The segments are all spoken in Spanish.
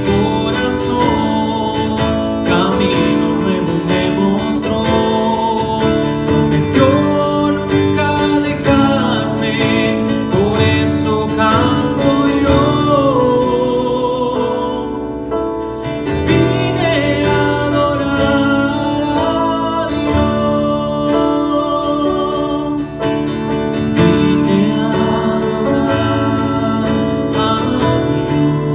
corazón, camino nuevo me mostró. Prometió nunca dejarme, por eso canto yo. Vine a adorar a Dios. Vine a adorar a Dios.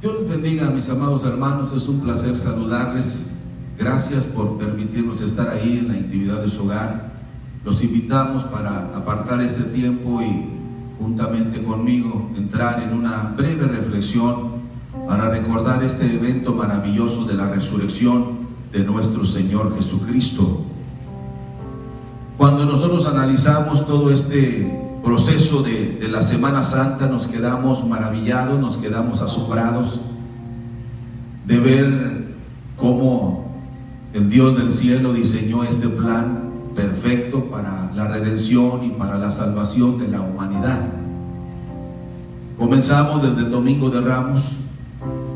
Dios les bendiga, mis amados hermanos, es un placer saludarles. Gracias por permitirnos estar ahí en la intimidad de su hogar. Los invitamos para apartar este tiempo y juntamente conmigo entrar en una breve reflexión para recordar este evento maravilloso de la resurrección de nuestro Señor Jesucristo. Cuando nosotros analizamos todo este proceso de la Semana Santa, nos quedamos maravillados, nos quedamos asombrados de ver cómo el Dios del cielo diseñó este plan perfecto para la redención y para la salvación de la humanidad. Comenzamos desde el Domingo de Ramos,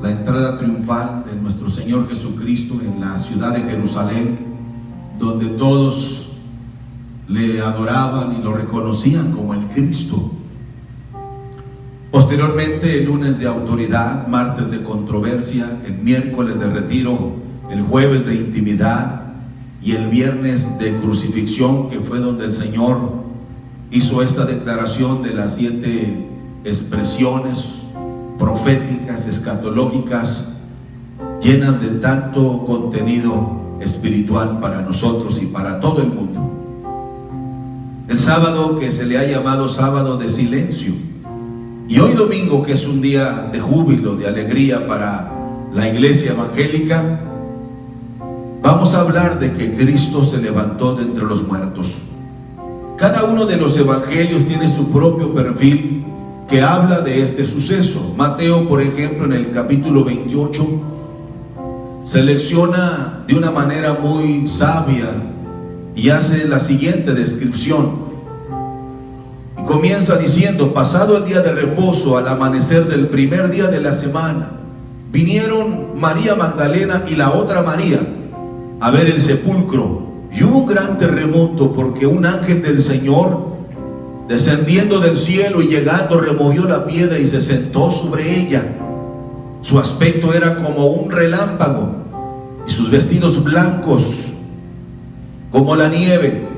la entrada triunfal de nuestro Señor Jesucristo en la ciudad de Jerusalén, donde todos le adoraban y lo reconocían como el Cristo. Posteriormente, el lunes de autoridad, martes de controversia, el miércoles de retiro, el jueves de intimidad y el viernes de crucifixión, que fue donde el Señor hizo esta declaración de las 7 expresiones proféticas, escatológicas, llenas de tanto contenido espiritual para nosotros y para todo el mundo. El sábado, que se le ha llamado sábado de silencio, y hoy domingo, que es un día de júbilo, de alegría para la iglesia evangélica, vamos a hablar de que Cristo se levantó de entre los muertos. Cada uno de los evangelios tiene su propio perfil que habla de este suceso. Mateo, por ejemplo, en el capítulo 28, selecciona de una manera muy sabia y hace la siguiente descripción. Y comienza diciendo: pasado el día de reposo, al amanecer del primer día de la semana, vinieron María Magdalena y la otra María a ver el sepulcro, y hubo un gran terremoto, porque un ángel del Señor, descendiendo del cielo y llegando, removió la piedra y se sentó sobre ella. Su aspecto era como un relámpago, y sus vestidos blancos como la nieve,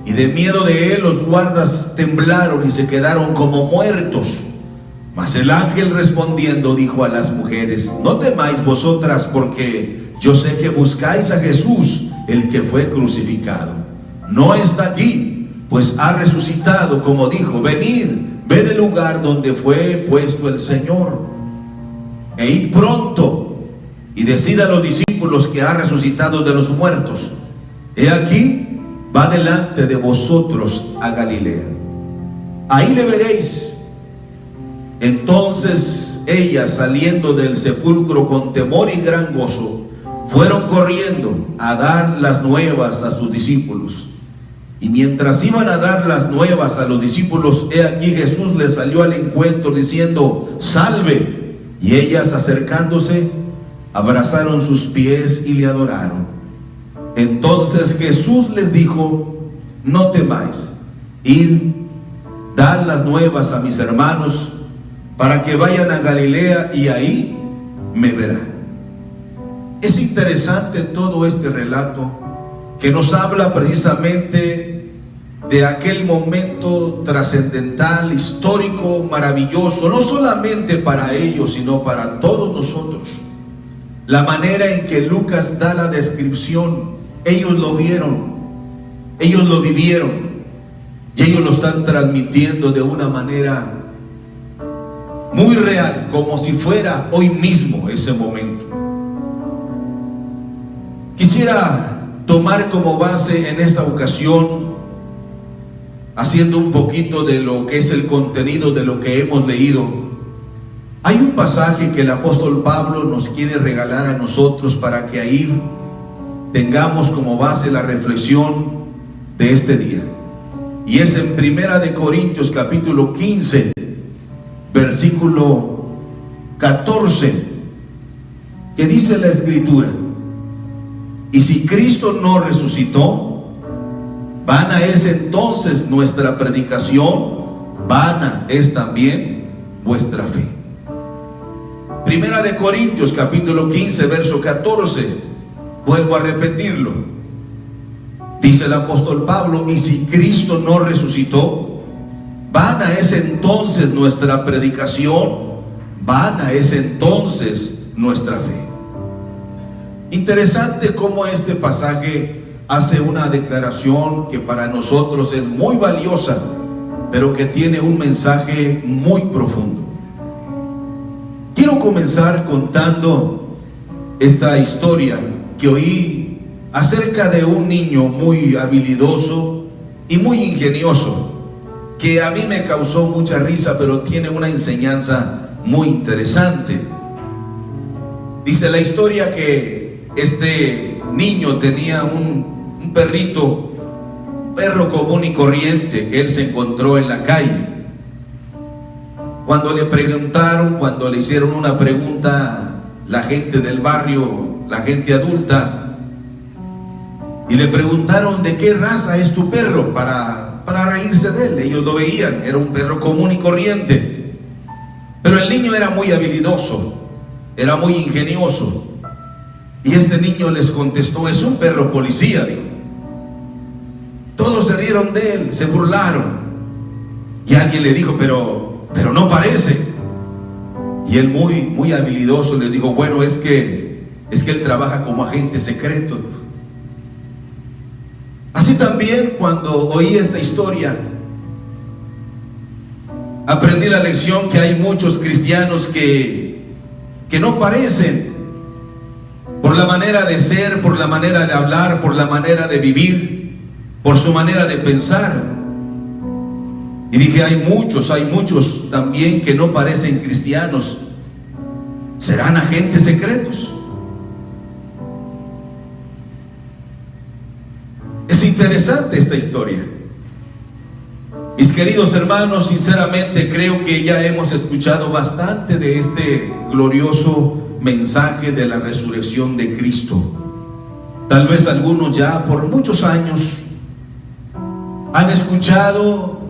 y de miedo de él los guardas temblaron y se quedaron como muertos. Mas el ángel respondiendo dijo a las mujeres: no temáis vosotras, porque yo sé que buscáis a Jesús, el que fue crucificado. No está allí, pues ha resucitado, como dijo. Venid, ved el lugar donde fue puesto el Señor, e id pronto y decid a los discípulos que ha resucitado de los muertos. He aquí, va delante de vosotros a Galilea. Ahí le veréis. Entonces ellas, saliendo del sepulcro con temor y gran gozo, fueron corriendo a dar las nuevas a sus discípulos. Y mientras iban a dar las nuevas a los discípulos, he aquí Jesús les salió al encuentro diciendo: salve. Y ellas, acercándose, abrazaron sus pies y le adoraron. Entonces Jesús les dijo: no temáis, id, dad las nuevas a mis hermanos, para que vayan a Galilea y ahí me verán. Es interesante todo este relato que nos habla precisamente de aquel momento trascendental, histórico, maravilloso, no solamente para ellos, sino para todos nosotros. La manera en que Lucas da la descripción, ellos lo vieron, ellos lo vivieron, y ellos lo están transmitiendo de una manera muy real, como si fuera hoy mismo ese momento. Quisiera tomar como base en esta ocasión, haciendo un poquito de lo que es el contenido de lo que hemos leído. Hay un pasaje que el apóstol Pablo nos quiere regalar a nosotros para que ahí tengamos como base la reflexión de este día. Y es en 1 Corintios capítulo 15, versículo 14, que dice la escritura: y si Cristo no resucitó, vana es entonces nuestra predicación, vana es también vuestra fe. 1 Corintios capítulo 15, verso 14, vuelvo a repetirlo. Dice el apóstol Pablo: y si Cristo no resucitó, vana es entonces nuestra predicación, vana es entonces nuestra fe. Interesante cómo este pasaje hace una declaración que para nosotros es muy valiosa, pero que tiene un mensaje muy profundo. Quiero comenzar contando esta historia que oí acerca de un niño muy habilidoso y muy ingenioso, que a mí me causó mucha risa, pero tiene una enseñanza muy interesante. Dice la historia que este niño tenía un perrito, un perro común y corriente que él se encontró en la calle. Cuando le hicieron una pregunta, la gente del barrio, la gente adulta, y le preguntaron: ¿de qué raza es tu perro? Para reírse de él. Ellos lo veían, era un perro común y corriente. Pero el niño era muy habilidoso, era muy ingenioso. Y este niño les contestó: es un perro policía, dijo. Todos se rieron de él, se burlaron. Y alguien le dijo: pero no parece. Y él muy habilidoso les dijo: bueno, es que él trabaja como agente secreto. Así también, cuando oí esta historia, aprendí la lección que hay muchos cristianos que no parecen, por la manera de ser, por la manera de hablar, por la manera de vivir, por su manera de pensar. Y dije: hay muchos también que no parecen cristianos. ¿Serán agentes secretos? Es interesante esta historia. Mis queridos hermanos, sinceramente creo que ya hemos escuchado bastante de este glorioso mensaje de la resurrección de Cristo. Tal vez algunos ya por muchos años han escuchado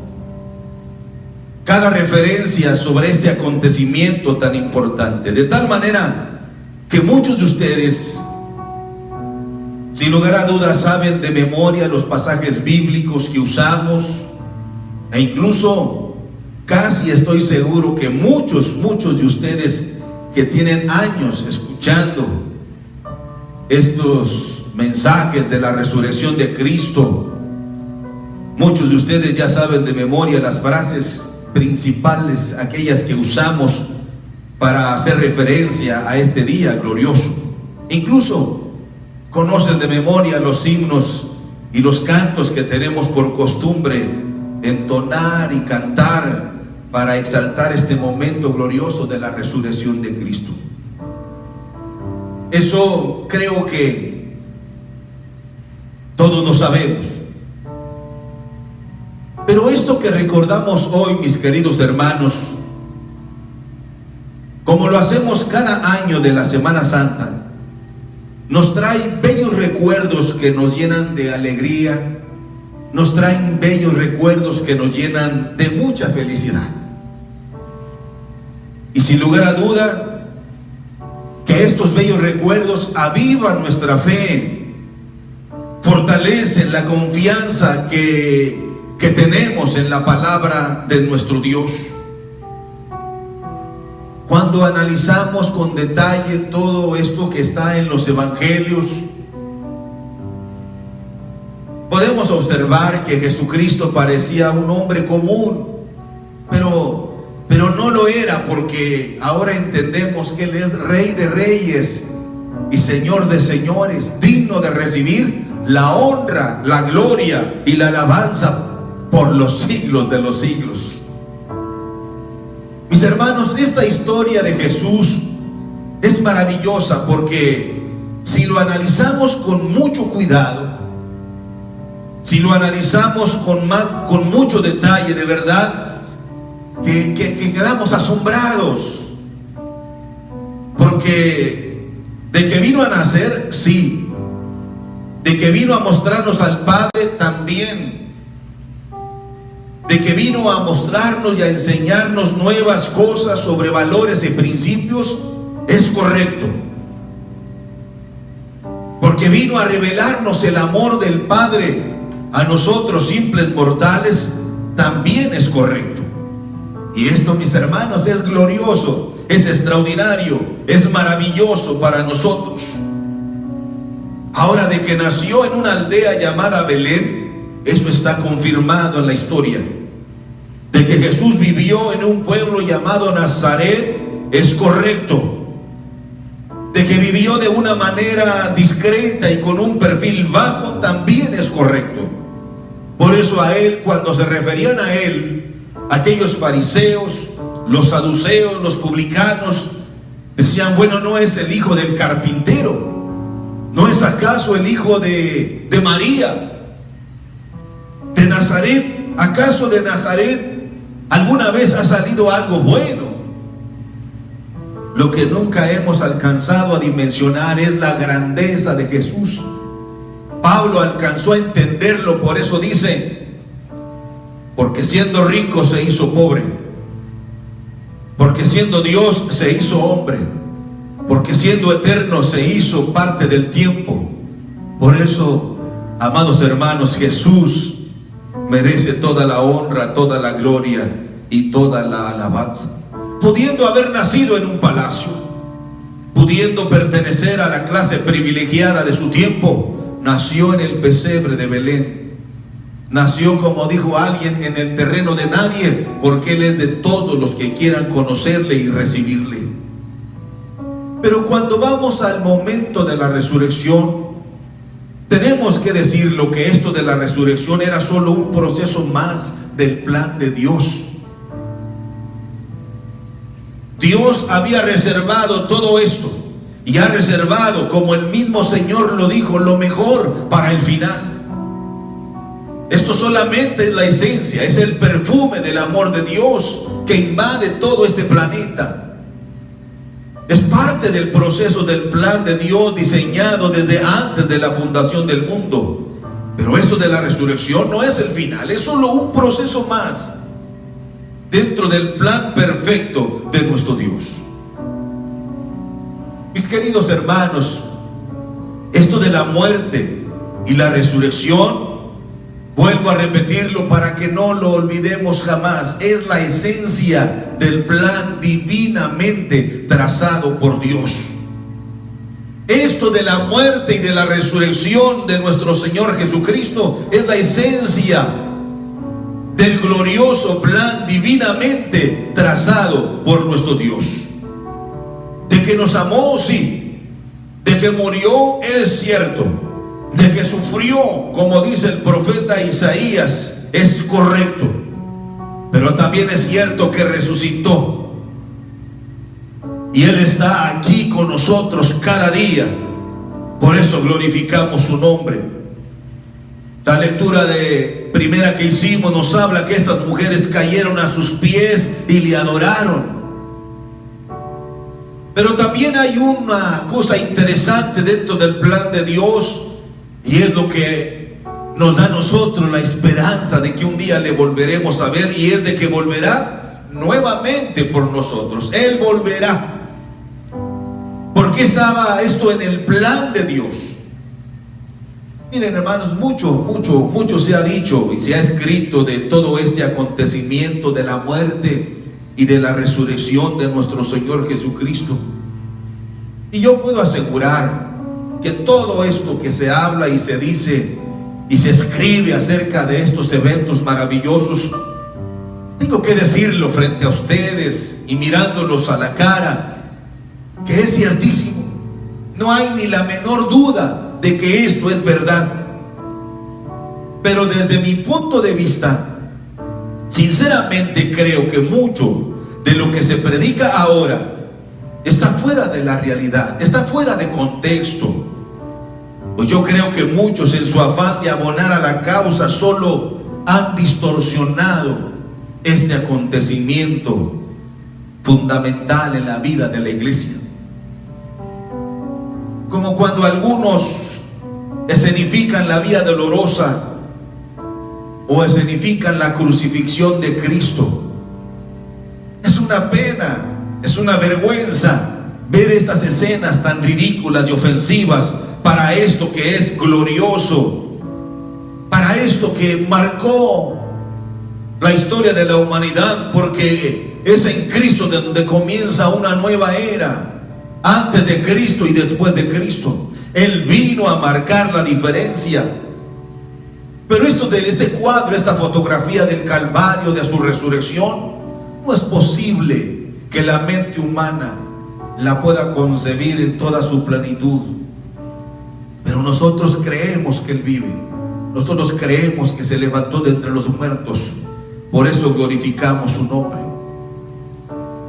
cada referencia sobre este acontecimiento tan importante, de tal manera que muchos de ustedes, sin lugar a dudas, saben de memoria los pasajes bíblicos que usamos, e incluso casi estoy seguro que muchos de ustedes que tienen años escuchando estos mensajes de la resurrección de Cristo, muchos de ustedes ya saben de memoria las frases principales, aquellas que usamos para hacer referencia a este día glorioso. Incluso conocen de memoria los himnos y los cantos que tenemos por costumbre entonar y cantar para exaltar este momento glorioso de la resurrección de Cristo. Eso creo que todos lo sabemos. Pero esto que recordamos hoy, mis queridos hermanos, como lo hacemos cada año de la Semana Santa, nos trae bellos recuerdos que nos llenan de alegría, nos traen bellos recuerdos que nos llenan de mucha felicidad. Y sin lugar a duda, que estos bellos recuerdos avivan nuestra fe, fortalecen la confianza que tenemos en la palabra de nuestro Dios. Cuando analizamos con detalle todo esto que está en los evangelios, podemos observar que Jesucristo parecía un hombre común, pero no lo era, porque ahora entendemos que Él es Rey de Reyes y Señor de Señores, digno de recibir la honra, la gloria y la alabanza por los siglos de los siglos. Mis hermanos, esta historia de Jesús es maravillosa, porque si lo analizamos con mucho cuidado, si lo analizamos con mucho detalle, de verdad que quedamos asombrados, porque de que vino a nacer, sí, de que vino a mostrarnos al Padre, también, de que vino a mostrarnos y a enseñarnos nuevas cosas sobre valores y principios, es correcto, porque vino a revelarnos el amor del Padre a nosotros simples mortales, también es correcto. Y esto, mis hermanos, es glorioso, es extraordinario, es maravilloso para nosotros. Ahora, de que nació en una aldea llamada Belén, eso está confirmado en la historia. De que Jesús vivió en un pueblo llamado Nazaret, es correcto. De que vivió de una manera discreta y con un perfil bajo, también es correcto. Por eso a él, cuando se referían a él, aquellos fariseos, los saduceos, los publicanos, decían: bueno, ¿no es el hijo del carpintero? ¿No es acaso el hijo de María? ¿De Nazaret? ¿Acaso de Nazaret alguna vez ha salido algo bueno? Lo que nunca hemos alcanzado a dimensionar es la grandeza de Jesús. Pablo alcanzó a entenderlo, por eso dice: porque siendo rico se hizo pobre, porque siendo Dios se hizo hombre, porque siendo eterno se hizo parte del tiempo. Por eso, amados hermanos, Jesús merece toda la honra, toda la gloria y toda la alabanza. Pudiendo haber nacido en un palacio, pudiendo pertenecer a la clase privilegiada de su tiempo, nació en el pesebre de Belén. Nació, como dijo alguien, en el terreno de nadie, porque Él es de todos los que quieran conocerle y recibirle. Pero cuando vamos al momento de la resurrección, tenemos que decirlo, que esto de la resurrección era solo un proceso más del plan de Dios. Dios había reservado todo esto y ha reservado, como el mismo Señor lo dijo, lo mejor para el final. Esto solamente es la esencia, es el perfume del amor de Dios que invade todo este planeta. Es parte del proceso del plan de Dios diseñado desde antes de la fundación del mundo. Pero esto de la resurrección no es el final, es solo un proceso más dentro del plan perfecto de nuestro Dios. Mis queridos hermanos, esto de la muerte y la resurrección, vuelvo a repetirlo para que no lo olvidemos jamás, es la esencia del plan divinamente trazado por Dios. Esto de la muerte y de la resurrección de nuestro Señor Jesucristo es la esencia del glorioso plan divinamente trazado por nuestro Dios. De que nos amó, sí. De que murió, es cierto. De que sufrió, como dice el profeta Isaías, es correcto. Pero también es cierto que resucitó. Y Él está aquí con nosotros cada día. Por eso glorificamos su nombre. La lectura de primera que hicimos nos habla que estas mujeres cayeron a sus pies y le adoraron. Pero también hay una cosa interesante dentro del plan de Dios, y es lo que nos da a nosotros la esperanza de que un día le volveremos a ver, y es de que volverá nuevamente por nosotros. Él volverá. ¿Por qué estaba esto en el plan de Dios? Miren, hermanos, mucho se ha dicho y se ha escrito de todo este acontecimiento de la muerte y de la resurrección de nuestro Señor Jesucristo. Y yo puedo asegurar que todo esto que se habla y se dice y se escribe acerca de estos eventos maravillosos, tengo que decirlo frente a ustedes y mirándolos a la cara, que es ciertísimo. No hay ni la menor duda de que esto es verdad. Pero desde mi punto de vista, sinceramente creo que mucho de lo que se predica ahora está fuera de la realidad, está fuera de contexto. Pues yo creo que muchos, en su afán de abonar a la causa, solo han distorsionado este acontecimiento fundamental en la vida de la iglesia. Como cuando algunos escenifican la vía dolorosa o escenifican la crucifixión de Cristo. Es una pena, es una vergüenza ver estas escenas tan ridículas y ofensivas para esto que es glorioso, para esto que marcó la historia de la humanidad, porque es en Cristo donde comienza una nueva era, antes de Cristo y después de Cristo. Él vino a marcar la diferencia. Pero esto de este cuadro, esta fotografía del Calvario, de su resurrección, no es posible que la mente humana la pueda concebir en toda su plenitud. Pero nosotros creemos que Él vive. Nosotros creemos que se levantó de entre los muertos. Por eso glorificamos su nombre.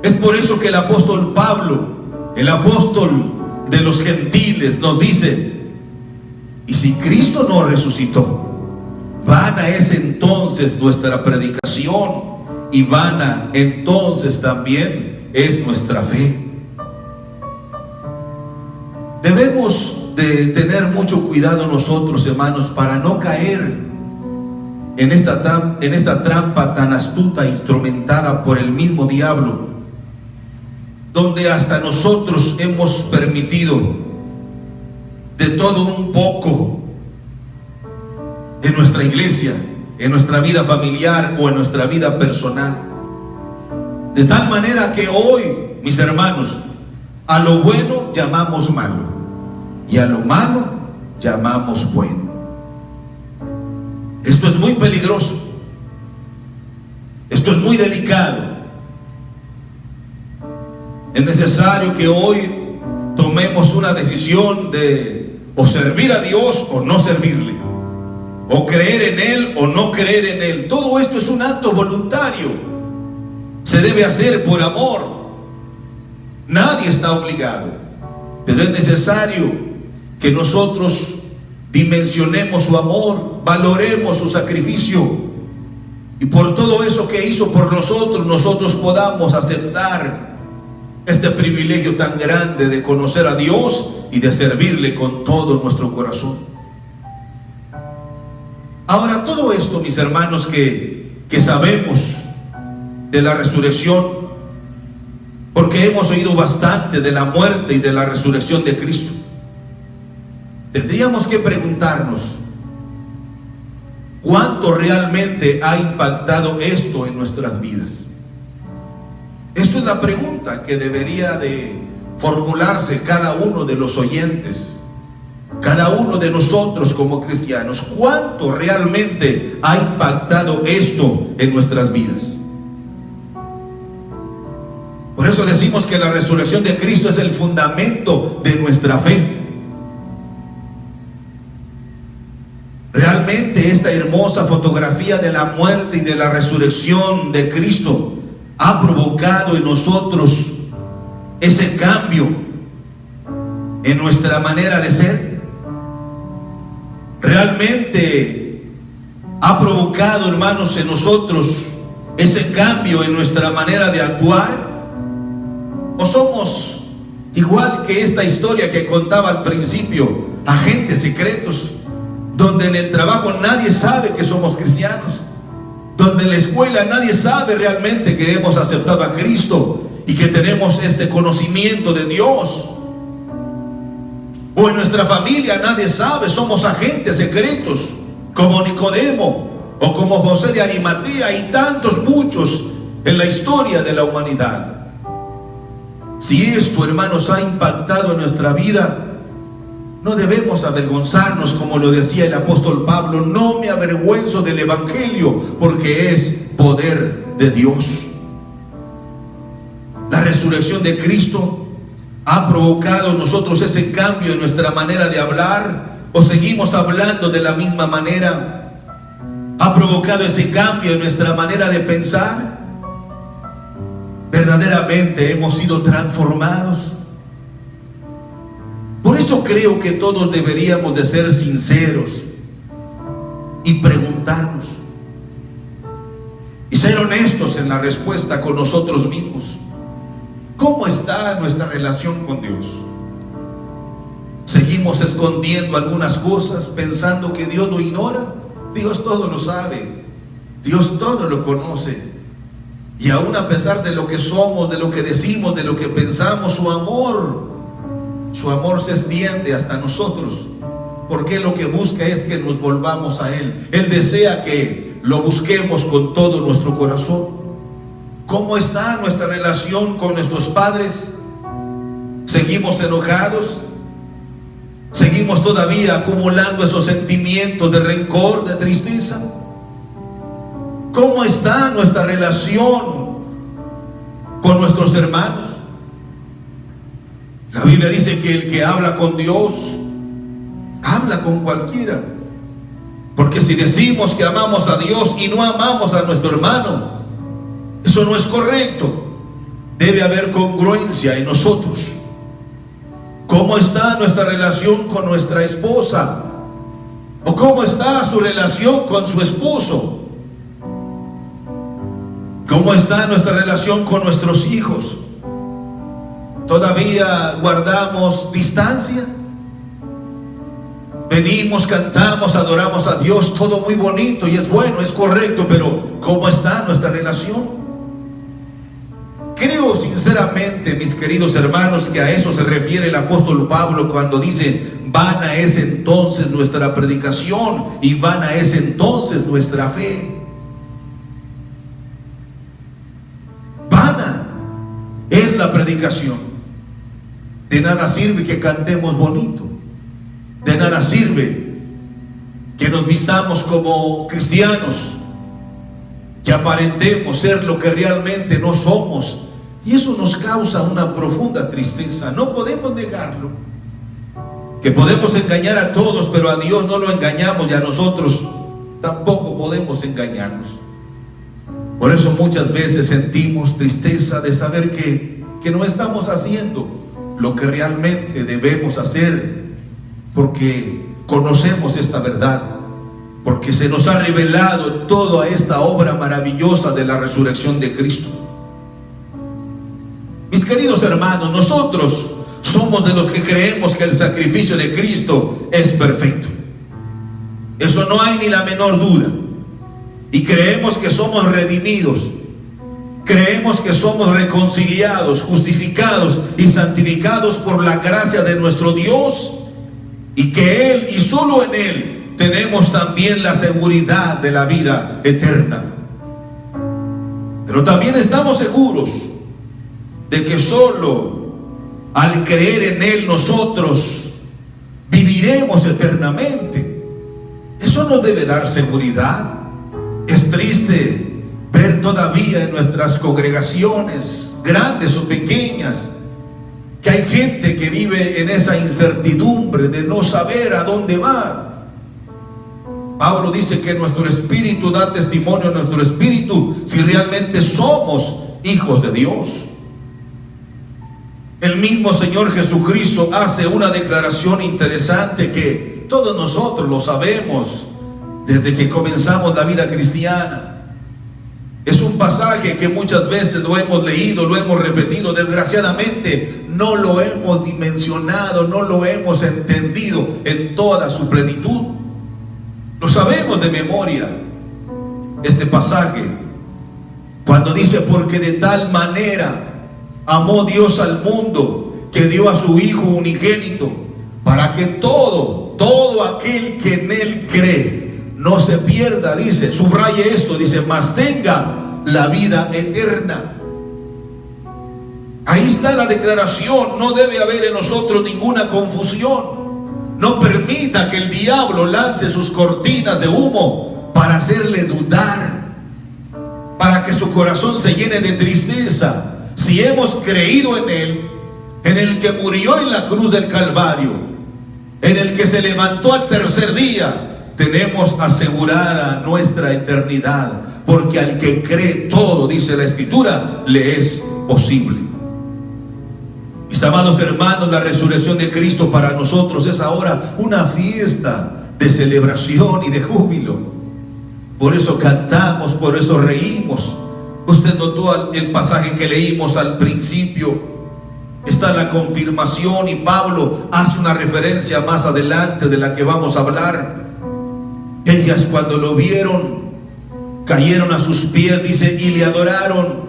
Es por eso que el apóstol Pablo, el apóstol de los gentiles, nos dice: y si Cristo no resucitó, vana es entonces nuestra predicación, y vana entonces también es nuestra fe. Debemos de tener mucho cuidado nosotros, hermanos, para no caer en esta trampa tan astuta, instrumentada por el mismo diablo, donde hasta nosotros hemos permitido de todo un poco en nuestra iglesia, en nuestra vida familiar o en nuestra vida personal. De tal manera que hoy, mis hermanos, a lo bueno llamamos malo y a lo malo llamamos bueno. Esto es muy peligroso. Esto es muy delicado. Es necesario que hoy tomemos una decisión de o servir a Dios o no servirle, o creer en Él o no creer en Él. Todo esto es un acto voluntario. Se debe hacer por amor. Nadie está obligado, pero es necesario que nosotros dimensionemos su amor, valoremos su sacrificio, y por todo eso que hizo por nosotros, nosotros podamos aceptar este privilegio tan grande de conocer a Dios y de servirle con todo nuestro corazón. Ahora, todo esto, mis hermanos, que sabemos de la resurrección, porque hemos oído bastante de la muerte y de la resurrección de Cristo, tendríamos que preguntarnos: ¿cuánto realmente ha impactado esto en nuestras vidas? Esto es la pregunta que debería de formularse cada uno de los oyentes, cada uno de nosotros como cristianos. ¿Cuánto realmente ha impactado esto en nuestras vidas? Por eso decimos que la resurrección de Cristo es el fundamento de nuestra fe. Realmente esta hermosa fotografía de la muerte y de la resurrección de Cristo ha provocado en nosotros ese cambio en nuestra manera de ser. Realmente ha provocado, hermanos, en nosotros ese cambio en nuestra manera de actuar. ¿O somos igual que esta historia que contaba al principio, agentes secretos, donde en el trabajo nadie sabe que somos cristianos, donde en la escuela nadie sabe realmente que hemos aceptado a Cristo y que tenemos este conocimiento de Dios? O en nuestra familia nadie sabe, somos agentes secretos, como Nicodemo o como José de Arimatea y tantos muchos en la historia de la humanidad. Si esto, hermanos, ha impactado en nuestra vida, no debemos avergonzarnos, como lo decía el apóstol Pablo: no me avergüenzo del Evangelio, porque es poder de Dios. La resurrección de Cristo ha provocado en nosotros ese cambio en nuestra manera de hablar, o seguimos hablando de la misma manera. Ha provocado ese cambio en nuestra manera de pensar. Verdaderamente hemos sido transformados. Por eso creo que todos deberíamos de ser sinceros y preguntarnos y ser honestos en la respuesta con nosotros mismos. ¿Cómo está nuestra relación con Dios? ¿Seguimos escondiendo algunas cosas pensando que Dios lo ignora? Dios todo lo sabe, Dios todo lo conoce. Y aún a pesar de lo que somos, de lo que decimos, de lo que pensamos, su amor se extiende hasta nosotros, porque lo que busca es que nos volvamos a Él. Él desea que lo busquemos con todo nuestro corazón. ¿Cómo está nuestra relación con nuestros padres? ¿Seguimos enojados? ¿Seguimos todavía acumulando esos sentimientos de rencor, de tristeza? ¿Cómo está nuestra relación con nuestros hermanos? La Biblia dice que el que habla con Dios, habla con cualquiera. Porque si decimos que amamos a Dios y no amamos a nuestro hermano, eso no es correcto. Debe haber congruencia en nosotros. ¿Cómo está nuestra relación con nuestra esposa? ¿O cómo está su relación con su esposo? ¿Cómo está nuestra relación con nuestros hijos? ¿Todavía guardamos distancia? Venimos, cantamos, adoramos a Dios, todo muy bonito y es bueno, es correcto, pero ¿cómo está nuestra relación? Creo sinceramente, mis queridos hermanos, que a eso se refiere el apóstol Pablo cuando dice: vana es entonces nuestra predicación y vana es entonces nuestra fe. Vana es la predicación. De nada sirve que cantemos bonito. De nada sirve que nos vistamos como cristianos, que aparentemos ser lo que realmente no somos. Y eso nos causa una profunda tristeza. No podemos negarlo. Que podemos engañar a todos, pero a Dios no lo engañamos, y a nosotros tampoco podemos engañarnos. Por eso muchas veces sentimos tristeza de saber que no estamos haciendo lo que realmente debemos hacer, porque conocemos esta verdad, porque se nos ha revelado toda esta obra maravillosa de la resurrección de Cristo. Mis queridos hermanos, nosotros somos de los que creemos que el sacrificio de Cristo es perfecto. Eso no hay ni la menor duda. Y creemos que somos redimidos. Creemos que somos reconciliados, justificados y santificados por la gracia de nuestro Dios, y que Él y solo en Él tenemos también la seguridad de la vida eterna. Pero también estamos seguros de que solo al creer en Él nosotros viviremos eternamente. Eso nos debe dar seguridad. Es triste ver todavía en nuestras congregaciones, grandes o pequeñas, que hay gente que vive en esa incertidumbre de no saber a dónde va. Pablo dice que nuestro espíritu da testimonio a nuestro espíritu si realmente somos hijos de Dios. El mismo Señor Jesucristo hace una declaración interesante que todos nosotros lo sabemos desde que comenzamos la vida cristiana. Es un pasaje que muchas veces lo hemos leído, lo hemos repetido. Desgraciadamente no lo hemos dimensionado, no lo hemos entendido en toda su plenitud. Lo sabemos de memoria, este pasaje, cuando dice: porque de tal manera amó Dios al mundo, que dio a su Hijo unigénito, para que todo aquel que en Él cree no se pierda, dice, subraye esto, dice, mas tenga la vida eterna. Ahí está la declaración. No debe haber en nosotros ninguna confusión. No permita que el diablo lance sus cortinas de humo para hacerle dudar, para que su corazón se llene de tristeza. Si hemos creído en Él, en el que murió en la cruz del Calvario, en el que se levantó al tercer día, tenemos asegurada nuestra eternidad, porque al que cree todo, dice la Escritura, le es posible. Mis amados hermanos, la resurrección de Cristo para nosotros es ahora una fiesta de celebración y de júbilo. Por eso cantamos, por eso reímos. Usted notó el pasaje que leímos al principio. Está la confirmación, y Pablo hace una referencia más adelante de la que vamos a hablar. Ellas, cuando lo vieron, cayeron a sus pies, dice, y le adoraron.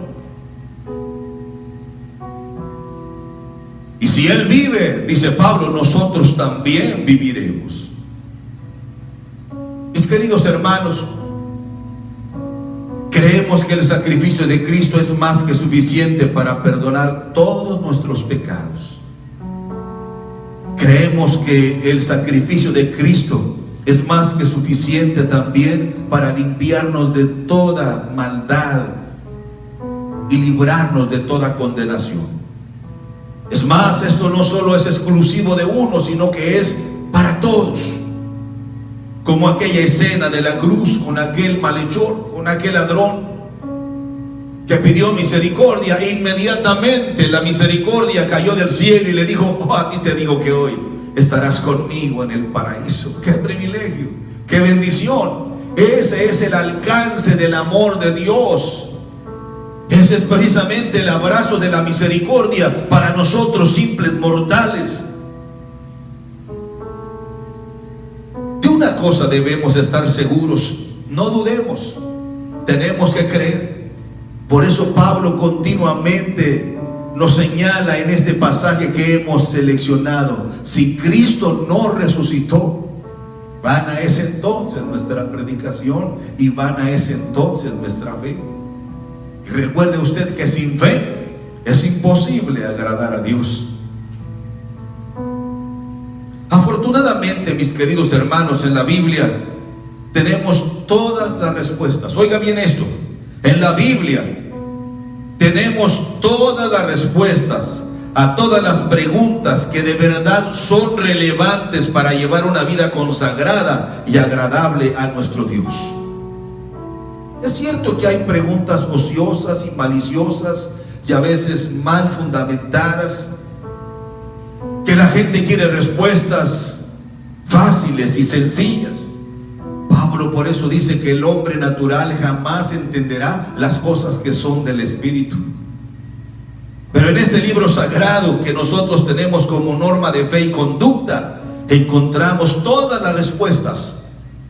Y si Él vive, dice Pablo, nosotros también viviremos. Mis queridos hermanos, Creemos que el sacrificio de Cristo es más que suficiente para perdonar todos nuestros pecados. Creemos que el sacrificio de Cristo es más que suficiente también para limpiarnos de toda maldad y librarnos de toda condenación. Es más, esto no solo es exclusivo de uno, sino que es para todos. Como aquella escena de la cruz con aquel malhechor, con aquel ladrón que pidió misericordia. E inmediatamente la misericordia cayó del cielo y le dijo: oh, a ti te digo que hoy estarás conmigo en el paraíso. ¡Qué privilegio! ¡Qué bendición! Ese es el alcance del amor de Dios. Ese es precisamente el abrazo de la misericordia para nosotros simples mortales. De una cosa debemos estar seguros: no dudemos, tenemos que creer. Por eso Pablo continuamente nos señala en este pasaje que hemos seleccionado: si Cristo no resucitó, vana es entonces nuestra predicación y vana es entonces nuestra fe. Y recuerde usted que sin fe es imposible agradar a Dios. Afortunadamente, mis queridos hermanos, en la Biblia tenemos todas las respuestas. Oiga bien esto: en la Biblia tenemos todas las respuestas a todas las preguntas que de verdad son relevantes para llevar una vida consagrada y agradable a nuestro Dios. Es cierto que hay preguntas ociosas y maliciosas y a veces mal fundamentadas, que la gente quiere respuestas fáciles y sencillas. Pablo por eso dice que el hombre natural jamás entenderá las cosas que son del Espíritu. Pero en este libro sagrado que nosotros tenemos como norma de fe y conducta, encontramos todas las respuestas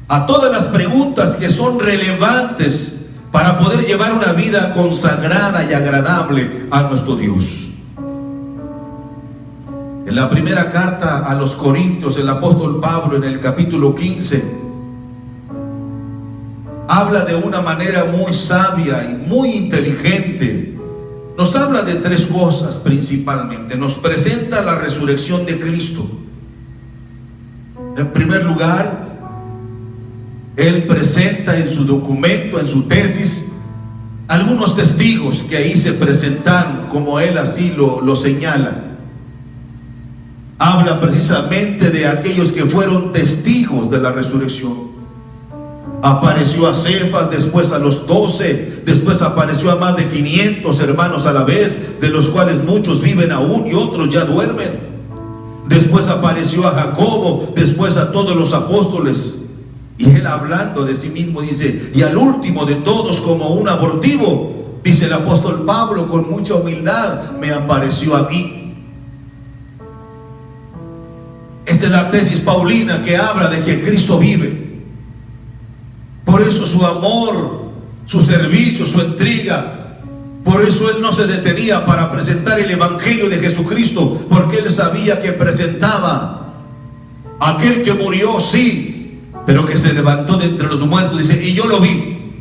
a todas las preguntas que son relevantes para poder llevar una vida consagrada y agradable a nuestro Dios. En la primera carta a los Corintios, el apóstol Pablo, en el capítulo 15, habla de una manera muy sabia y muy inteligente. Nos habla de tres cosas principalmente. Nos presenta la resurrección de Cristo. En primer lugar, él presenta en su documento, en su tesis, algunos testigos que ahí se presentaron, como él así lo señala. Habla precisamente de aquellos que fueron testigos de la resurrección. Apareció a Cefas, después a los 12, después apareció a más de 500 hermanos a la vez, de los cuales muchos viven aún y otros ya duermen. Después apareció a Jacobo, después a todos los apóstoles. Y él, hablando de sí mismo, dice: y al último de todos, como un abortivo, dice el apóstol Pablo con mucha humildad, me apareció a mí. Esta es la tesis paulina que habla de que Cristo vive. Por eso su amor, su servicio, su entrega, por eso él no se detenía para presentar el evangelio de Jesucristo, porque él sabía que presentaba a aquel que murió, sí, pero que se levantó de entre los muertos. Dice: y yo lo vi,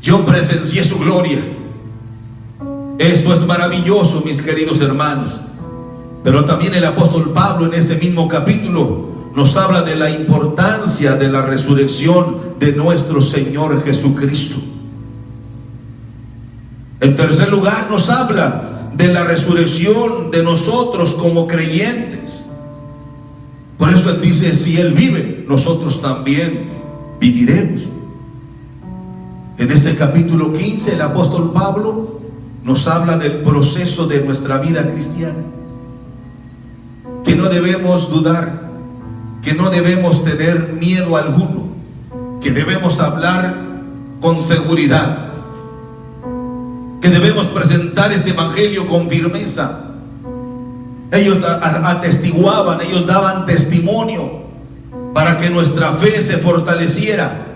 yo presencié su gloria. Esto es maravilloso, mis queridos hermanos. Pero también el apóstol Pablo, en ese mismo capítulo, nos habla de la importancia de la resurrección de nuestro Señor Jesucristo. En tercer lugar, nos habla de la resurrección de nosotros como creyentes. Por eso él dice: si él vive, nosotros también viviremos. En este capítulo 15, el apóstol Pablo nos habla del proceso de nuestra vida cristiana, que no debemos dudar, que no debemos tener miedo alguno, que debemos hablar con seguridad, que debemos presentar este evangelio con firmeza. Ellos atestiguaban, ellos daban testimonio para que nuestra fe se fortaleciera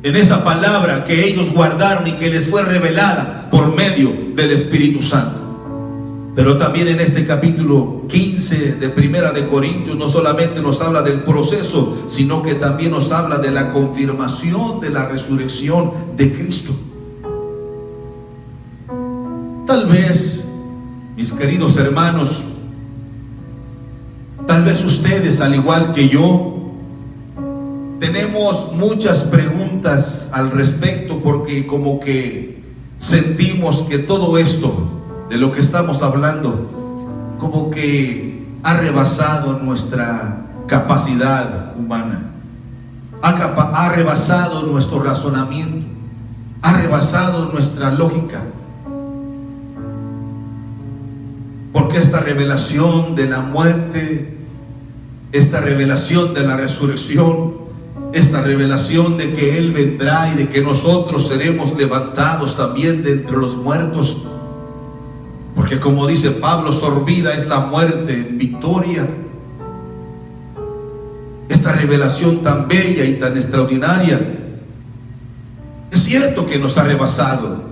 en esa palabra que ellos guardaron y que les fue revelada por medio del Espíritu Santo. Pero también en este capítulo 15 de Primera de Corintios no solamente nos habla del proceso, sino que también nos habla de la confirmación de la resurrección de Cristo. Tal vez, mis queridos hermanos, tal vez ustedes, al igual que yo, tenemos muchas preguntas al respecto, porque como que sentimos que todo esto de lo que estamos hablando como que ha rebasado nuestra capacidad humana, ha rebasado nuestro razonamiento, ha rebasado nuestra lógica. Porque esta revelación de la muerte, esta revelación de la resurrección, esta revelación de que Él vendrá y de que nosotros seremos levantados también de entre los muertos, porque como dice Pablo, sorbida es la muerte en victoria. Esta revelación tan bella y tan extraordinaria, es cierto que nos ha rebasado.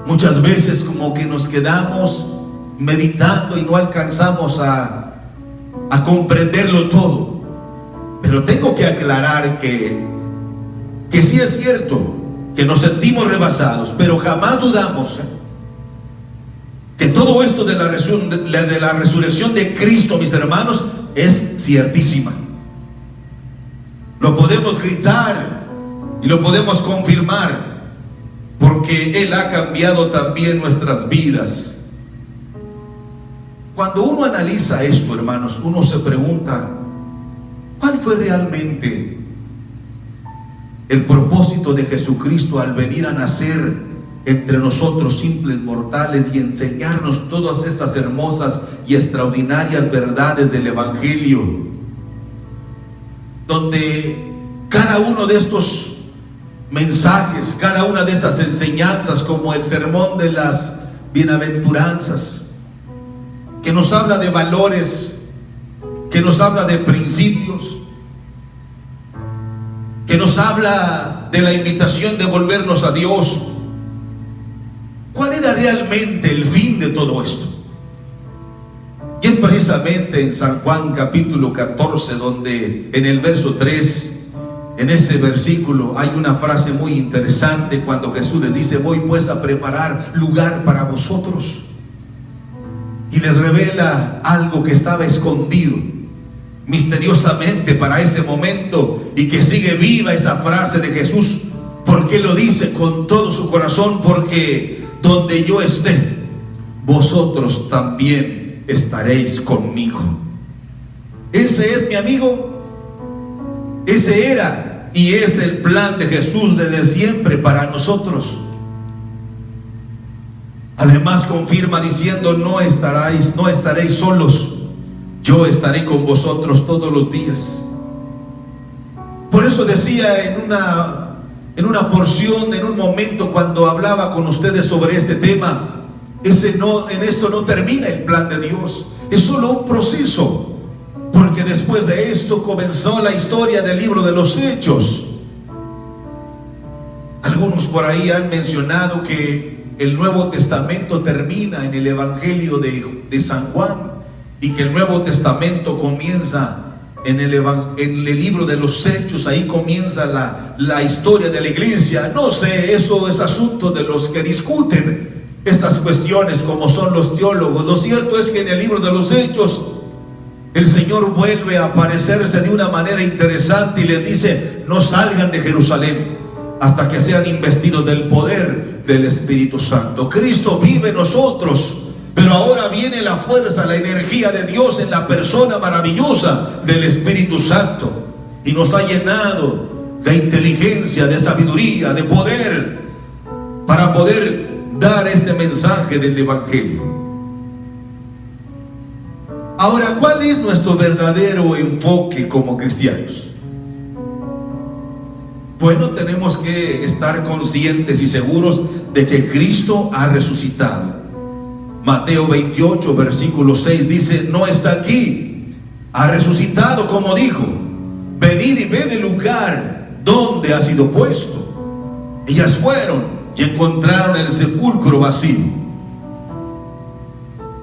Muchas veces como que nos quedamos meditando y no alcanzamos a comprenderlo todo. Pero tengo que aclarar que sí es cierto que nos sentimos rebasados, pero jamás dudamos que todo esto de la resurrección de Cristo, mis hermanos, es ciertísima. Lo podemos gritar y lo podemos confirmar, porque Él ha cambiado también nuestras vidas. Cuando uno analiza esto, hermanos, uno se pregunta, ¿cuál fue realmente el propósito de Jesucristo al venir a nacer entre nosotros simples mortales y enseñarnos todas estas hermosas y extraordinarias verdades del Evangelio, donde cada uno de estos mensajes, cada una de estas enseñanzas, como el sermón de las bienaventuranzas, que nos habla de valores, que nos habla de principios, que nos habla de la invitación de volvernos a Dios? ¿Cuál era realmente el fin de todo esto? Y es precisamente en San Juan capítulo 14, donde en el verso 3, en ese versículo hay una frase muy interesante, cuando Jesús les dice: voy pues a preparar lugar para vosotros. Y les revela algo que estaba escondido misteriosamente para ese momento, y que sigue viva esa frase de Jesús, porque lo dice con todo su corazón: porque donde yo esté, vosotros también estaréis conmigo. Ese es, mi amigo, ese era y es el plan de Jesús desde siempre para nosotros. Además confirma diciendo: no estaréis solos, yo estaré con vosotros todos los días. Por eso decía en una porción, en un momento, cuando hablaba con ustedes sobre este tema, en esto no termina el plan de Dios, es solo un proceso, porque después de esto comenzó la historia del libro de los Hechos. Algunos por ahí han mencionado que el Nuevo Testamento termina en el Evangelio de San Juan, y que el Nuevo Testamento comienza en el libro de los Hechos. Ahí comienza la historia de la iglesia. No sé, eso es asunto de los que discuten estas cuestiones, como son los teólogos. Lo cierto es que en el libro de los Hechos el Señor vuelve a aparecerse de una manera interesante y les dice: no salgan de Jerusalén hasta que sean investidos del poder del Espíritu Santo. Cristo vive en nosotros, pero ahora viene la fuerza, la energía de Dios en la persona maravillosa del Espíritu Santo, y nos ha llenado de inteligencia, de sabiduría, de poder, para poder dar este mensaje del Evangelio. Ahora, ¿cuál es nuestro verdadero enfoque como cristianos? Bueno, tenemos que estar conscientes y seguros de que Cristo ha resucitado. Mateo 28, versículo 6 dice: no está aquí, ha resucitado como dijo. Venid y ved el lugar donde ha sido puesto. Ellas fueron y encontraron el sepulcro vacío.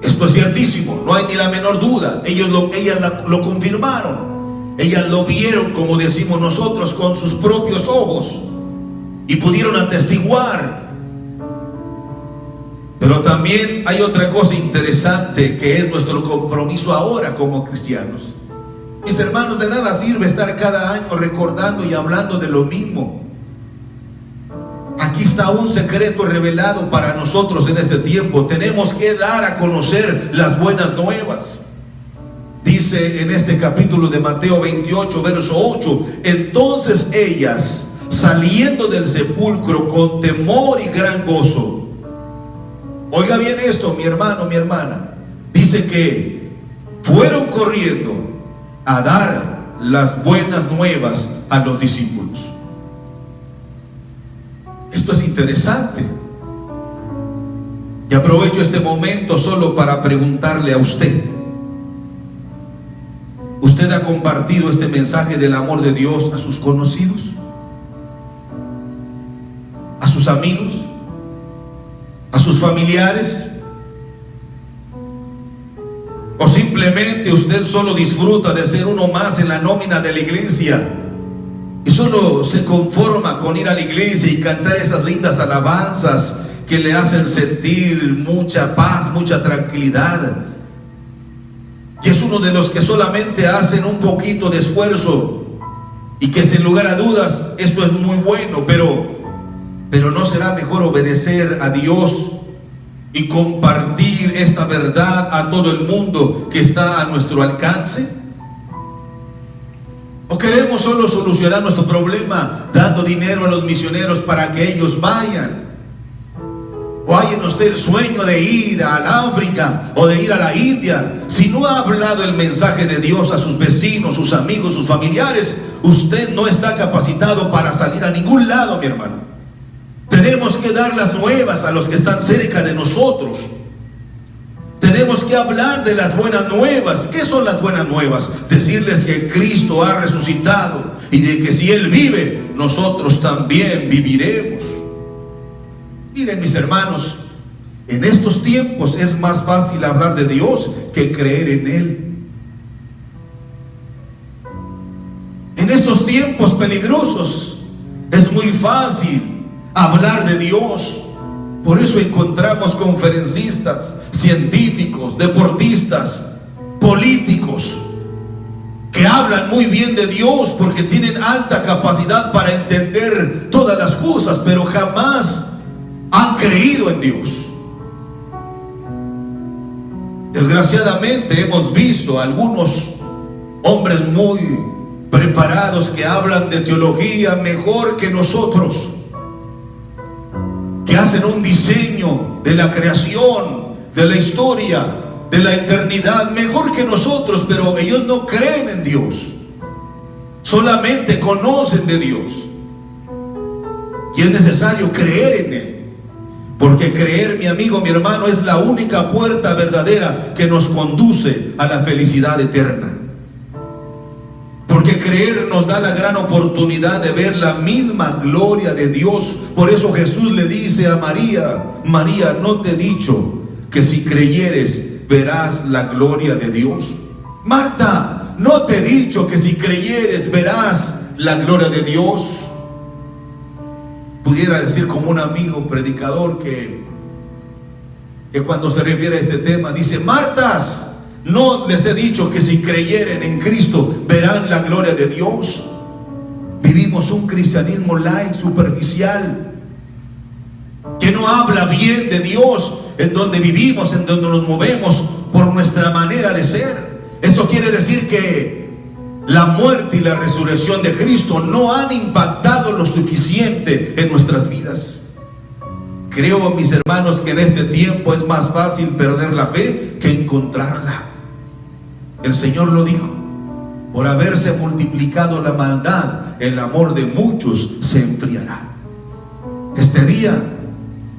Esto es ciertísimo, no hay ni la menor duda. Ellas lo confirmaron. Ellas lo vieron, como decimos nosotros, con sus propios ojos, y pudieron atestiguar Pero también hay otra cosa interesante que es nuestro compromiso ahora como cristianos. Mis hermanos, de nada sirve estar cada año recordando y hablando de lo mismo. Aquí está un secreto revelado para nosotros en este tiempo. Tenemos que dar a conocer las buenas nuevas. Dice en este capítulo de Mateo 28, verso 8: entonces ellas, saliendo del sepulcro con temor y gran gozo. Oiga bien esto, mi hermano, mi hermana. Dice que fueron corriendo a dar las buenas nuevas a los discípulos. Esto es interesante. Y aprovecho este momento solo para preguntarle a usted: ¿usted ha compartido este mensaje del amor de Dios a sus conocidos? ¿A sus amigos? ¿A sus familiares? ¿O simplemente usted solo disfruta de ser uno más en la nómina de la iglesia y solo se conforma con ir a la iglesia y cantar esas lindas alabanzas que le hacen sentir mucha paz, mucha tranquilidad? Y es uno de los que solamente hacen un poquito de esfuerzo, y que sin lugar a dudas esto es muy bueno, pero ¿no será mejor obedecer a Dios y compartir esta verdad a todo el mundo que está a nuestro alcance? ¿O queremos solo solucionar nuestro problema dando dinero a los misioneros para que ellos vayan? ¿O hay en usted el sueño de ir al África o de ir a la India? Si no ha hablado el mensaje de Dios a sus vecinos, sus amigos, sus familiares, usted no está capacitado para salir a ningún lado, mi hermano. Tenemos que dar las nuevas a los que están cerca de nosotros. Tenemos que hablar de las buenas nuevas. ¿Qué son las buenas nuevas? Decirles que Cristo ha resucitado y de que si Él vive, nosotros también viviremos. Miren, mis hermanos, en estos tiempos es más fácil hablar de Dios que creer en Él. En estos tiempos peligrosos es muy fácil hablar de Dios. Por eso encontramos conferencistas, científicos, deportistas, políticos que hablan muy bien de Dios porque tienen alta capacidad para entender todas las cosas, pero jamás han creído en Dios. Desgraciadamente hemos visto a algunos hombres muy preparados que hablan de teología mejor que nosotros, que hacen un diseño de la creación, de la historia, de la eternidad mejor que nosotros, pero ellos no creen en Dios, solamente conocen de Dios. Y es necesario creer en Él, porque creer, mi amigo, mi hermano, es la única puerta verdadera que nos conduce a la felicidad eterna. Porque creer nos da la gran oportunidad de ver la misma gloria de Dios. Por eso Jesús le dice a María: María, ¿no te he dicho que si creyeres verás la gloria de Dios? Marta, ¿no te he dicho que si creyeres verás la gloria de Dios? Pudiera decir como un amigo predicador que cuando se refiere a este tema dice: Martas, ¿no les he dicho que si creyeren en Cristo verán la gloria de Dios? Vivimos un cristianismo light, superficial, que no habla bien de Dios, en donde vivimos, en donde nos movemos por nuestra manera de ser. Esto quiere decir que la muerte y la resurrección de Cristo no han impactado lo suficiente en nuestras vidas. Creo, mis hermanos, que en este tiempo es más fácil perder la fe que encontrarla. El Señor lo dijo: por haberse multiplicado la maldad, el amor de muchos se enfriará. Este día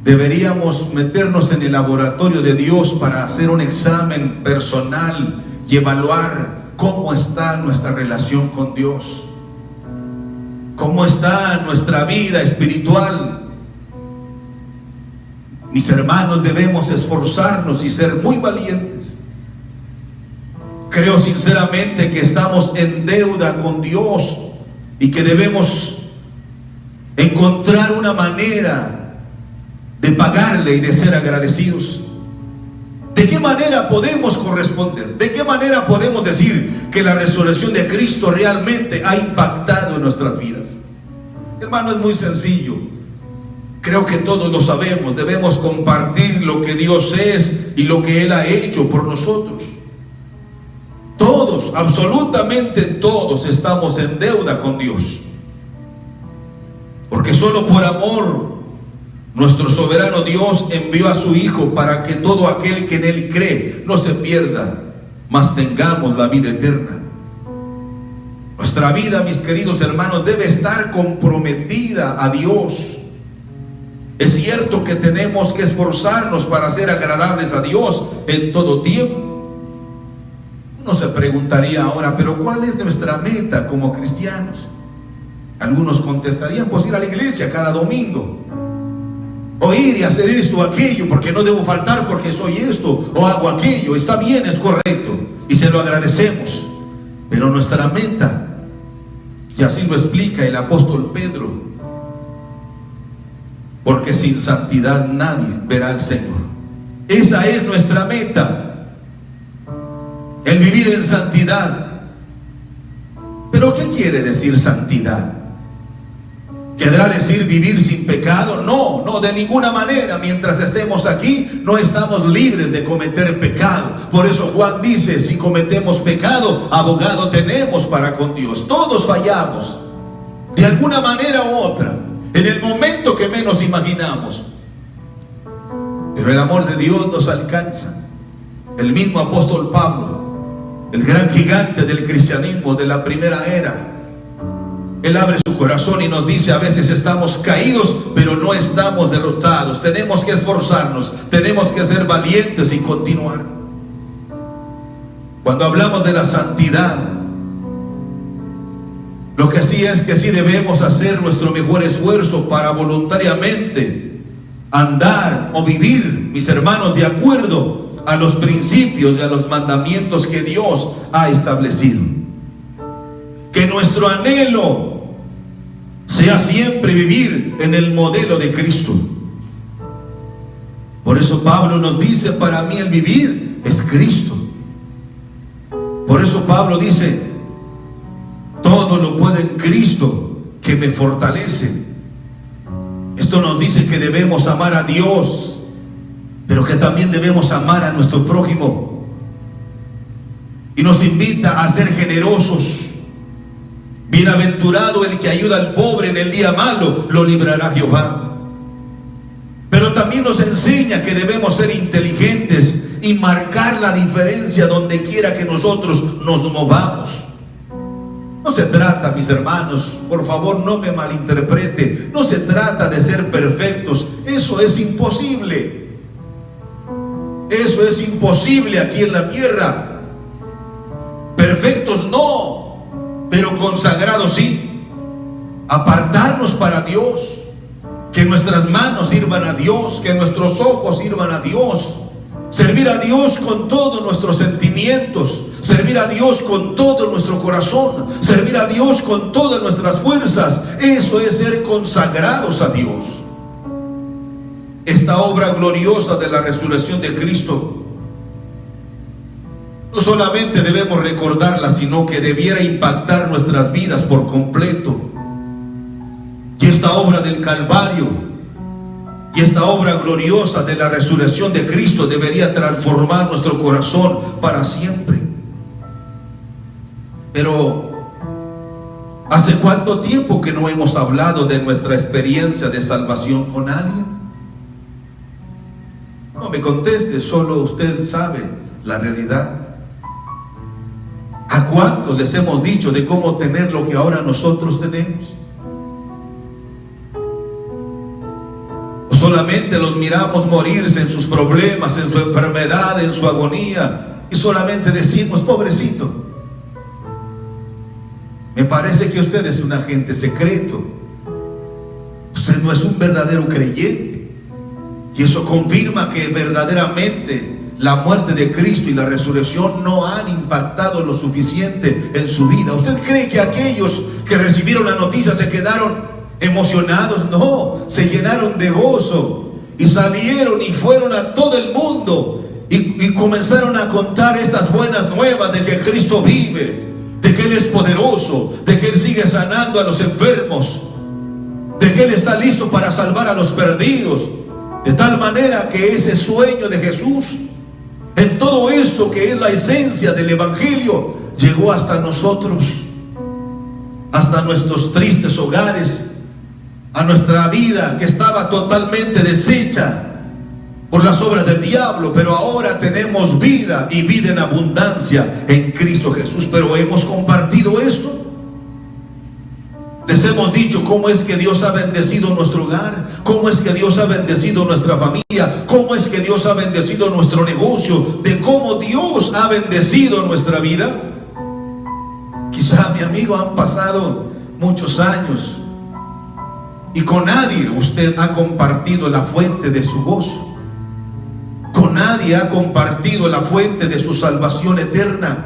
deberíamos meternos en el laboratorio de Dios para hacer un examen personal y evaluar cómo está nuestra relación con Dios, cómo está nuestra vida espiritual. Mis hermanos, debemos esforzarnos y ser muy valientes. Creo sinceramente que estamos en deuda con Dios y que debemos encontrar una manera de pagarle y de ser agradecidos. ¿De qué manera podemos corresponder? ¿De qué manera podemos decir que la resurrección de Cristo realmente ha impactado en nuestras vidas? Hermano, es muy sencillo. Creo que todos lo sabemos. Debemos compartir lo que Dios es y lo que Él ha hecho por nosotros. Todos, absolutamente todos, estamos en deuda con Dios. Porque solo por amor nuestro soberano Dios envió a su Hijo para que todo aquel que en Él cree no se pierda, mas tengamos la vida eterna. Nuestra vida, mis queridos hermanos, debe estar comprometida a Dios. Es cierto que tenemos que esforzarnos para ser agradables a Dios en todo tiempo. Uno se preguntaría ahora, pero ¿cuál es nuestra meta como cristianos? Algunos contestarían, pues ir a la iglesia cada domingo, o ir y hacer esto o aquello, porque no debo faltar porque soy esto o hago aquello. Está bien, es correcto y se lo agradecemos, pero nuestra meta, y así lo explica el apóstol Pedro, porque sin santidad nadie verá al Señor. Esa es nuestra meta, el vivir en santidad. ¿Pero qué quiere decir santidad? ¿Querrá decir vivir sin pecado? No, no, de ninguna manera. Mientras estemos aquí, no estamos libres de cometer pecado. Por eso Juan dice, si cometemos pecado, abogado tenemos para con Dios. Todos fallamos, de alguna manera u otra, en el momento que menos imaginamos. Pero el amor de Dios nos alcanza. El mismo apóstol Pablo, el gran gigante del cristianismo de la primera era, él abre su corazón y nos dice, a veces estamos caídos, pero no estamos derrotados. Tenemos que esforzarnos, tenemos que ser valientes y continuar. Cuando hablamos de la santidad, lo que sí es que sí debemos hacer nuestro mejor esfuerzo para voluntariamente andar o vivir, mis hermanos, de acuerdo a los principios y a los mandamientos que Dios ha establecido. Que nuestro anhelo sea siempre vivir en el modelo de Cristo. Por eso Pablo nos dice, para mí el vivir es Cristo. Por eso Pablo dice, todo lo puedo en Cristo que me fortalece. Esto nos dice que debemos amar a Dios, pero que también debemos amar a nuestro prójimo. Y nos invita a ser generosos. Bienaventurado el que ayuda al pobre en el día malo, lo librará Jehová. Pero también nos enseña que debemos ser inteligentes y marcar la diferencia donde quiera que nosotros nos movamos. No se trata, mis hermanos, por favor no me malinterprete, no se trata de ser perfectos. Eso es imposible. Eso es imposible aquí en la tierra. Perfectos no, pero consagrados sí. Apartarnos para Dios, que nuestras manos sirvan a Dios, que nuestros ojos sirvan a Dios, servir a Dios con todos nuestros sentimientos, servir a Dios con todo nuestro corazón, servir a Dios con todas nuestras fuerzas. Eso es ser consagrados a Dios. Esta obra gloriosa de la resurrección de Cristo, no solamente debemos recordarla, sino que debiera impactar nuestras vidas por completo. Y esta obra del Calvario y esta obra gloriosa de la resurrección de Cristo debería transformar nuestro corazón para siempre. Pero ¿hace cuánto tiempo que no hemos hablado de nuestra experiencia de salvación con alguien? No me conteste, solo usted sabe la realidad. ¿A cuántos les hemos dicho de cómo tener lo que ahora nosotros tenemos? ¿O solamente los miramos morirse en sus problemas, en su enfermedad, en su agonía, y solamente decimos, pobrecito? Me parece que usted es un agente secreto. Usted no es un verdadero creyente. Y eso confirma que verdaderamente la muerte de Cristo y la resurrección no han impactado lo suficiente en su vida. ¿Usted cree que aquellos que recibieron la noticia se quedaron emocionados? No, se llenaron de gozo y salieron y fueron a todo el mundo y comenzaron a contar estas buenas nuevas de que Cristo vive, de que Él es poderoso, de que Él sigue sanando a los enfermos, de que Él está listo para salvar a los perdidos. De tal manera que ese sueño de Jesús, en todo esto que es la esencia del Evangelio, llegó hasta nosotros, hasta nuestros tristes hogares, a nuestra vida que estaba totalmente deshecha por las obras del diablo, pero ahora tenemos vida y vida en abundancia en Cristo Jesús. Pero hemos compartido esto. Les hemos dicho cómo es que Dios ha bendecido nuestro hogar, cómo es que Dios ha bendecido nuestra familia, cómo es que Dios ha bendecido nuestro negocio, de cómo Dios ha bendecido nuestra vida. Quizá, mi amigo, han pasado muchos años y con nadie usted ha compartido la fuente de su gozo. Con nadie ha compartido la fuente de su salvación eterna.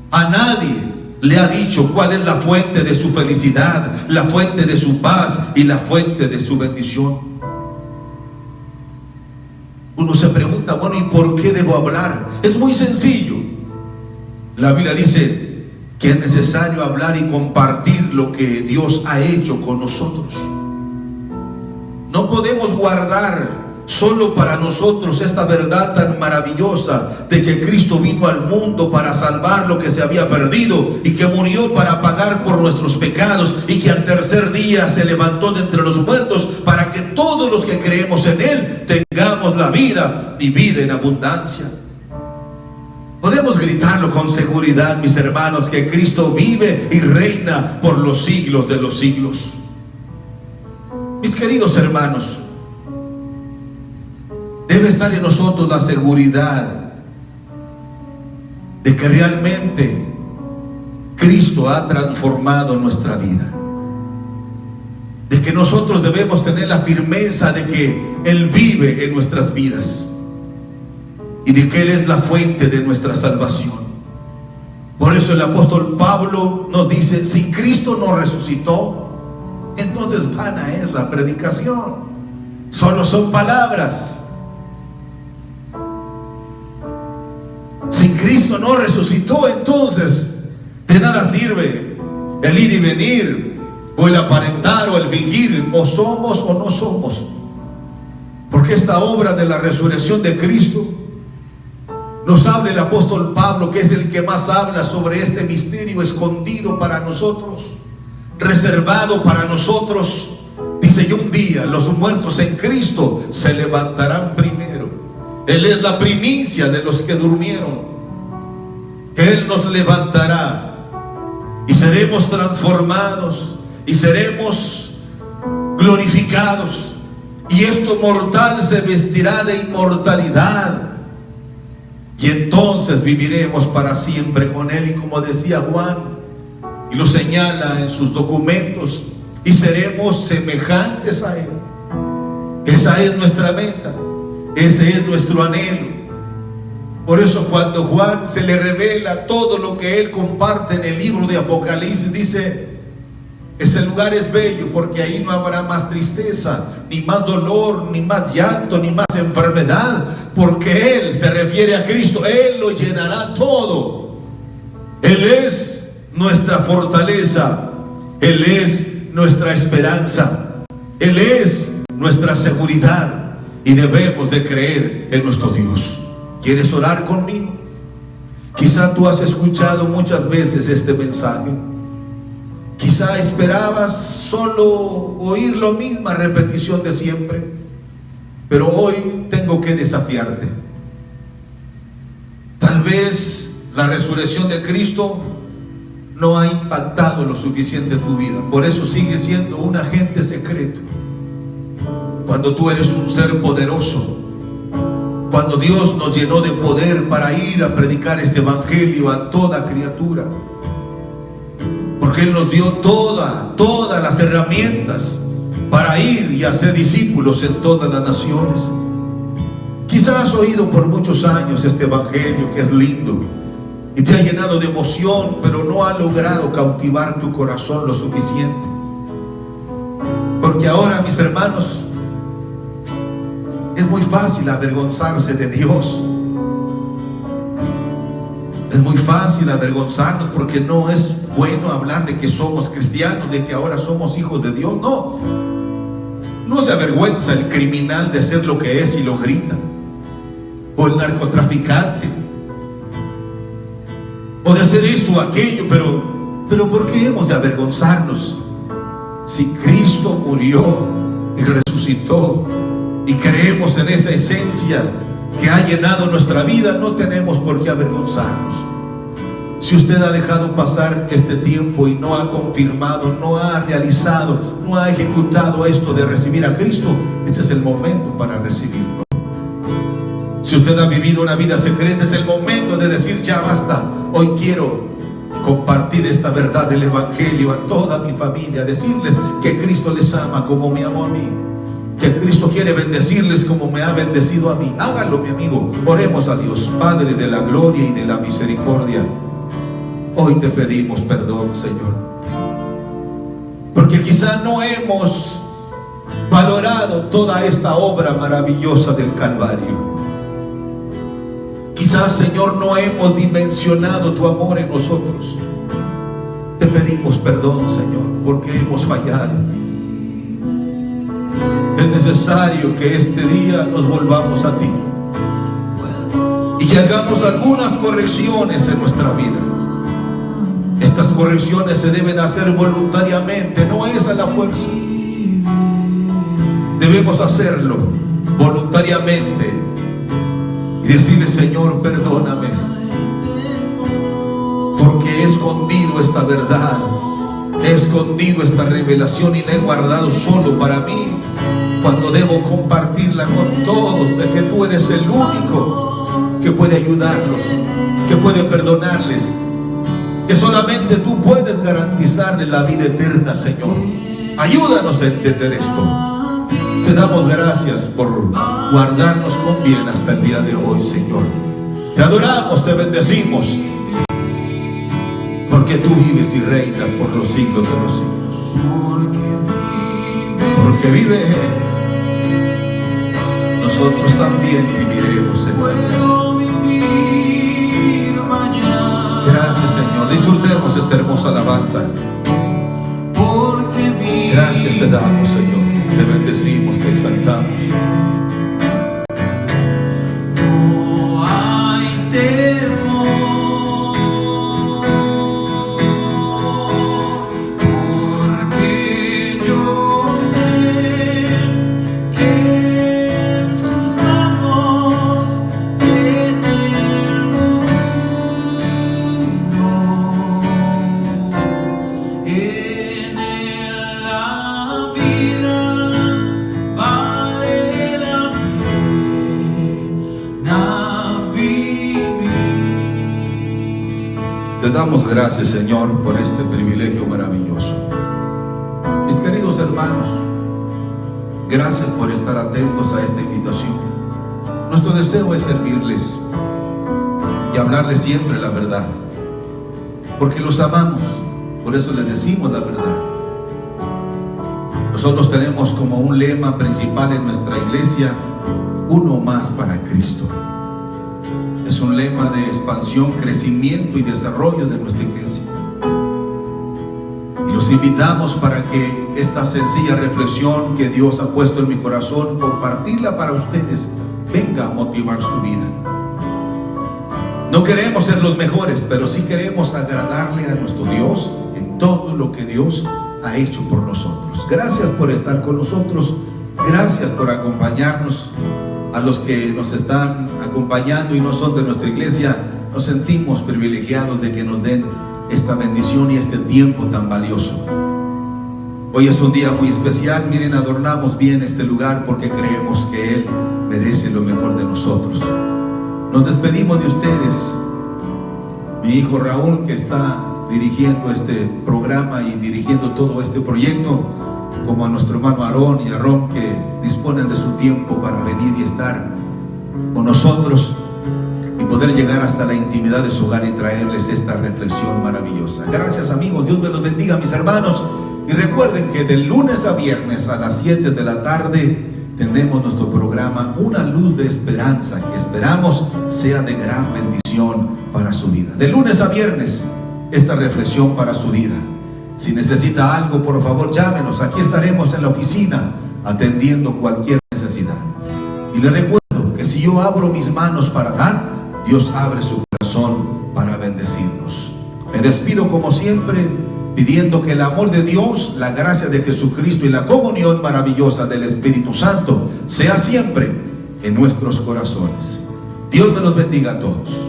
A nadie le ha dicho cuál es la fuente de su felicidad, la fuente de su paz y la fuente de su bendición. Uno se pregunta, bueno, ¿y por qué debo hablar? Es muy sencillo. La Biblia dice que es necesario hablar y compartir lo que Dios ha hecho con nosotros. No podemos guardar solo para nosotros esta verdad tan maravillosa de que Cristo vino al mundo para salvar lo que se había perdido y que murió para pagar por nuestros pecados y que al tercer día se levantó de entre los muertos para que todos los que creemos en Él tengamos la vida y vida en abundancia. Podemos gritarlo con seguridad, mis hermanos, que Cristo vive y reina por los siglos de los siglos. Mis queridos hermanos, debe estar en nosotros la seguridad de que realmente Cristo ha transformado nuestra vida. De que nosotros debemos tener la firmeza de que Él vive en nuestras vidas y de que Él es la fuente de nuestra salvación. Por eso el apóstol Pablo nos dice, si Cristo no resucitó, entonces vana es la predicación. Solo son palabras. Si Cristo no resucitó, entonces de nada sirve el ir y venir, o el aparentar, o el fingir, o somos o no somos. Porque esta obra de la resurrección de Cristo nos habla el apóstol Pablo, que es el que más habla sobre este misterio escondido para nosotros, reservado para nosotros. Dice, y un día los muertos en Cristo se levantarán primero. Él es la primicia de los que durmieron. Él nos levantará y seremos transformados y seremos glorificados. Y esto mortal se vestirá de inmortalidad. Y entonces viviremos para siempre con Él. Y como decía Juan, y lo señala en sus documentos, y seremos semejantes a Él. Esa es nuestra meta. Ese es nuestro anhelo. Por eso cuando Juan se le revela todo lo que él comparte en el libro de Apocalipsis, dice, ese lugar es bello porque ahí no habrá más tristeza, ni más dolor, ni más llanto, ni más enfermedad, porque Él se refiere a Cristo. Él lo llenará todo. Él es nuestra fortaleza. Él es nuestra esperanza. Él es nuestra seguridad. Y debemos de creer en nuestro Dios. ¿Quieres orar conmigo? Quizá tú has escuchado muchas veces este mensaje. Quizá esperabas solo oír la misma repetición de siempre. Pero hoy tengo que desafiarte. Tal vez la resurrección de Cristo no ha impactado lo suficiente en tu vida. Por eso sigue siendo un agente secreto. Cuando tú eres un ser poderoso, cuando Dios nos llenó de poder para ir a predicar este evangelio a toda criatura, porque Él nos dio todas las herramientas para ir y hacer discípulos en todas las naciones. Quizás has oído por muchos años este evangelio que es lindo y te ha llenado de emoción, pero no ha logrado cautivar tu corazón lo suficiente. Porque ahora, mis hermanos, Es muy fácil avergonzarse de Dios. Es muy fácil avergonzarnos porque no es bueno hablar de que somos cristianos, de que ahora somos hijos de Dios. No se avergüenza el criminal de ser lo que es y lo grita, o el narcotraficante, o de hacer esto o aquello, pero ¿por qué hemos de avergonzarnos? Si Cristo murió y resucitó y creemos en esa esencia que ha llenado nuestra vida, no tenemos por qué avergonzarnos. Si usted ha dejado pasar este tiempo y no ha confirmado, no ha realizado, no ha ejecutado esto de recibir a Cristo, ese es el momento para recibirlo. Si usted ha vivido una vida secreta, es el momento de decir: ya basta, hoy quiero compartir esta verdad del Evangelio a toda mi familia, decirles que Cristo les ama como me amó a mí, que Cristo quiere bendecirles como me ha bendecido a mí. Háganlo, mi amigo. Oremos a Dios, Padre de la gloria y de la misericordia. Hoy te pedimos perdón, Señor, porque quizá no hemos valorado toda esta obra maravillosa del Calvario. Quizás, Señor, no hemos dimensionado tu amor en nosotros. Te pedimos perdón, Señor, porque hemos fallado. Es necesario que este día nos volvamos a ti y que hagamos algunas correcciones en nuestra vida. Estas correcciones se deben hacer voluntariamente, no es a la fuerza. Debemos hacerlo voluntariamente y decirle: Señor, perdóname, porque he escondido esta verdad, he escondido esta revelación y la he guardado solo para mí, cuando debo compartirla con todos, de que tú eres el único que puede ayudarlos, que puede perdonarles, que solamente tú puedes garantizarles la vida eterna, Señor. Ayúdanos a entender esto. Te damos gracias por guardarnos con bien hasta el día de hoy, Señor. Te adoramos, te bendecimos, porque tú vives y reinas por los siglos de los siglos. Porque vive Él, nosotros también viviremos, Señor. Gracias, Señor. Disfrutemos esta hermosa alabanza. Gracias te damos, Señor. Te bendecimos, te exaltamos. No hay temor, porque yo sé que en sus manos tiene el futuro. En él la vida vale la pena vivir. Te damos gracias, Señor, por este privilegio maravilloso. Mis queridos hermanos, gracias por estar atentos a esta invitación. Nuestro deseo es servirles y hablarles siempre la verdad, porque los amamos, por eso les decimos la verdad. Nosotros tenemos como un lema principal en nuestra iglesia: uno más para Cristo. Es un lema de expansión, crecimiento y desarrollo de nuestra iglesia. Y los invitamos para que esta sencilla reflexión que Dios ha puesto en mi corazón, compartirla para ustedes, venga a motivar su vida. No queremos ser los mejores, pero sí queremos agradarle a nuestro Dios en todo lo que Dios ha hecho por nosotros. Gracias por estar con nosotros. Gracias por acompañarnos. A los que nos están acompañando y no son de nuestra iglesia, nos sentimos privilegiados de que nos den esta bendición y este tiempo tan valioso. Hoy es un día muy especial. Miren, adornamos bien este lugar porque creemos que Él merece lo mejor de nosotros. Nos despedimos de ustedes. Mi hijo Raúl, que está dirigiendo este programa y dirigiendo todo este proyecto, como a nuestro hermano Aarón y Aarón, que disponen de su tiempo para venir y estar con nosotros y poder llegar hasta la intimidad de su hogar y traerles esta reflexión maravillosa. Gracias, amigos. Dios me los bendiga, mis hermanos. Y recuerden que de lunes a viernes a las 7 de la tarde tenemos nuestro programa Una Luz de Esperanza, que esperamos sea de gran bendición para su vida. De lunes a viernes, esta reflexión para su vida. Si necesita algo, por favor llámenos. Aquí estaremos en la oficina atendiendo cualquier necesidad. Y le recuerdo que si yo abro mis manos para dar, Dios abre su corazón para bendecirnos. Me despido como siempre, pidiendo que el amor de Dios, la gracia de Jesucristo y la comunión maravillosa del Espíritu Santo sea siempre en nuestros corazones. Dios me los bendiga a todos.